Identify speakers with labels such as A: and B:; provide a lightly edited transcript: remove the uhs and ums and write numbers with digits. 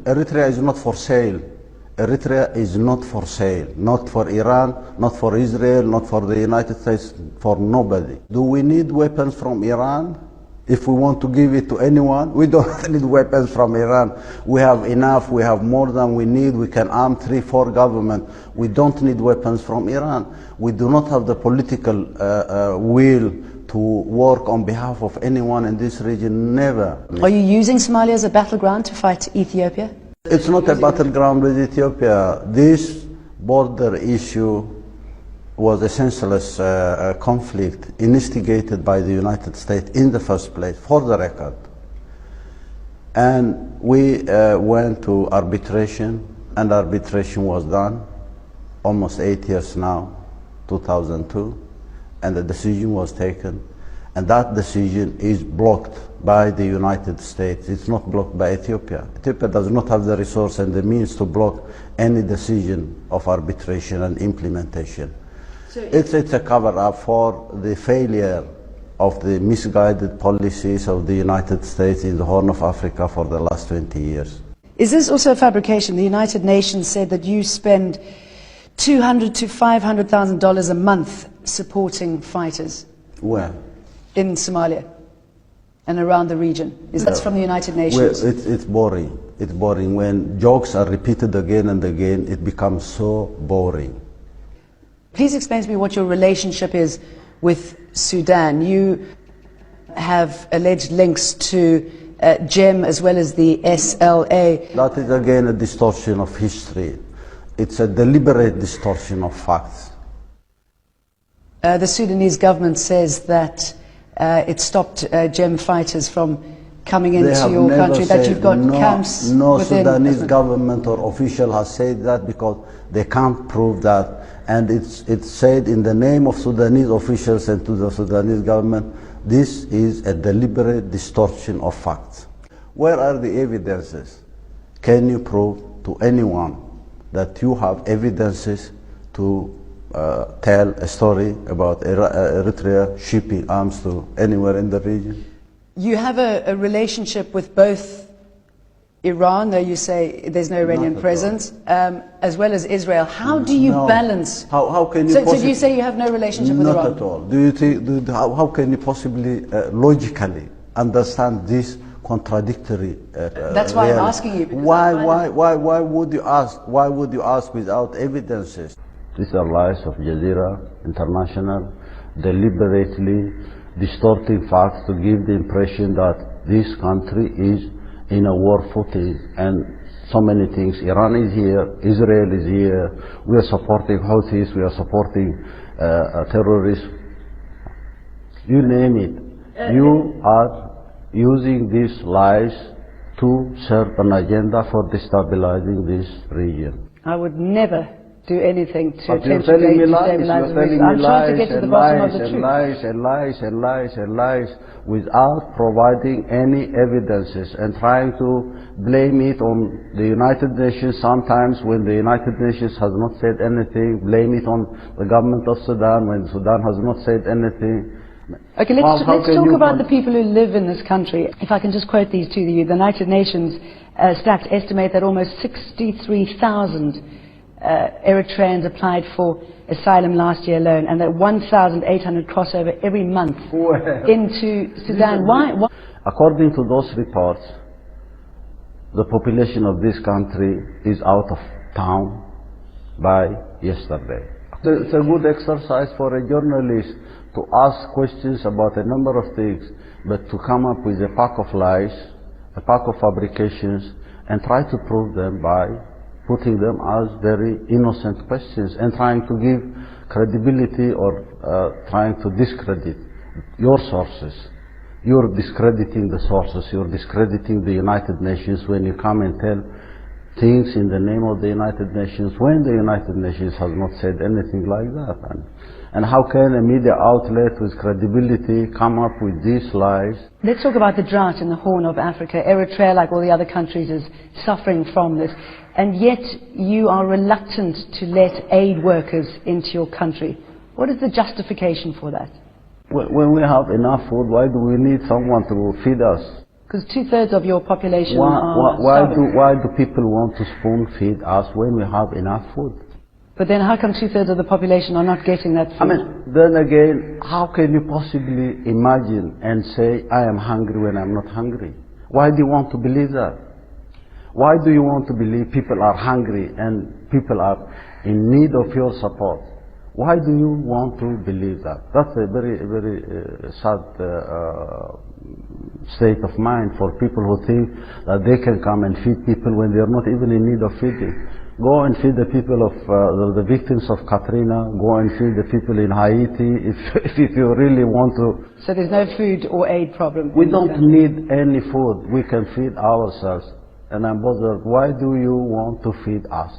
A: Eritrea is not for sale. Eritrea is not for sale. Not for Iran, not for Israel, not for the United States, for nobody. Do we need weapons from Iran? If we want to give it to anyone, we don't need weapons from Iran. We have enough, we have more than we need. We can arm 3-4 governments. We don't need weapons from Iran. We do not have the political will to work on behalf of anyone in this region, never.
B: Are you using Somalia as a battleground to fight Ethiopia?
A: It's not a battleground with Ethiopia. This border issue was a senseless conflict instigated by the United States in the first place, for the record. And we went to arbitration, and arbitration was done, almost 8 years now, 2002, and the decision was taken. And that decision is blocked by the United States. It's not blocked by Ethiopia. Ethiopia does not have the resource and the means to block any decision of arbitration and implementation. So it's a cover-up for the failure of the misguided policies of the United States in the Horn of Africa for the last 20 years.
B: Is this also a fabrication? The United Nations said that you spend $200,000 to $500,000 a month supporting fighters.
A: Where?
B: In Somalia and around the region. That's from the United Nations?
A: Well, it's boring. It's boring. When jokes are repeated again and again, it becomes so boring.
B: Please explain to me what your relationship is with Sudan. You have alleged links to GEM as well as the SLA.
A: That is again a distortion of history. It's a deliberate distortion of facts.
B: The Sudanese government says that it stopped GEM fighters from coming into your country, that you've got camps within.
A: No Sudanese government or official has said that, because they can't prove that. And it's said in the name of Sudanese officials and to the Sudanese government, this is a deliberate distortion of facts. Where are the evidences? Can you prove to anyone that you have evidences to tell a story about Eritrea shipping arms to anywhere in the region?
B: You have a relationship with both Iran, though you say there's no Iranian presence, as well as Israel. How do you balance?
A: How can you
B: so do you say you have no relationship with Iran?
A: Not at all. Do you think? How can you possibly logically understand this contradictory?
B: That's why I'm asking you.
A: Why would you ask? Why would you ask without evidences? These are lies of Jazeera International, deliberately distorting facts to give the impression that this country is in a war footing and so many things. Iran is here, Israel is here, we are supporting Houthis, we are supporting terrorists, you name it. You are using these lies to serve an agenda for destabilizing this region.
B: I would never do anything to attempt to
A: destabilize the region.
B: I'm trying to get to the bottom of the truth.
A: Lies without providing any evidences and trying to blame it on the United Nations sometimes when the United Nations has not said anything, blame it on the government of Sudan when Sudan has not said anything.
B: Okay, let's talk about the people who live in this country. If I can just quote these to you, the United Nations stats estimate that almost 63,000 Eritreans applied for asylum last year alone, and that 1,800 cross over every month into Sudan. Why?
A: According to those reports, the population of this country is out of town by yesterday. It's a good exercise for a journalist to ask questions about a number of things, but to come up with a pack of lies, a pack of fabrications, and try to prove them by putting them as very innocent questions and trying to give credibility or trying to discredit your sources. You're discrediting the sources, you're discrediting the United Nations when you come and tell things in the name of the United Nations when the United Nations has not said anything like that. And how can a media outlet with credibility come up with these lies?
B: Let's talk about the drought in the Horn of Africa. Eritrea, like all the other countries, is suffering from this. And yet you are reluctant to let aid workers into your country. What is the justification for that?
A: When we have enough food, why do we need someone to feed us?
B: Because 2/3 of your population are
A: why do people want to spoon feed us when we have enough food?
B: But then how come 2/3 of the population are not getting that food?
A: I mean, then again, how can you possibly imagine and say, I am hungry when I'm not hungry? Why do you want to believe that? Why do you want to believe people are hungry and people are in need of your support? Why do you want to believe that? That's a very, very sad state of mind for people who think that they can come and feed people when they're not even in need of feeding. Go and feed the people of the victims of Katrina. Go and feed the people in Haiti if you really want to.
B: So there's no food or aid problem?
A: We don't need any food. We can feed ourselves. And I'm bothered, why do you want to feed us?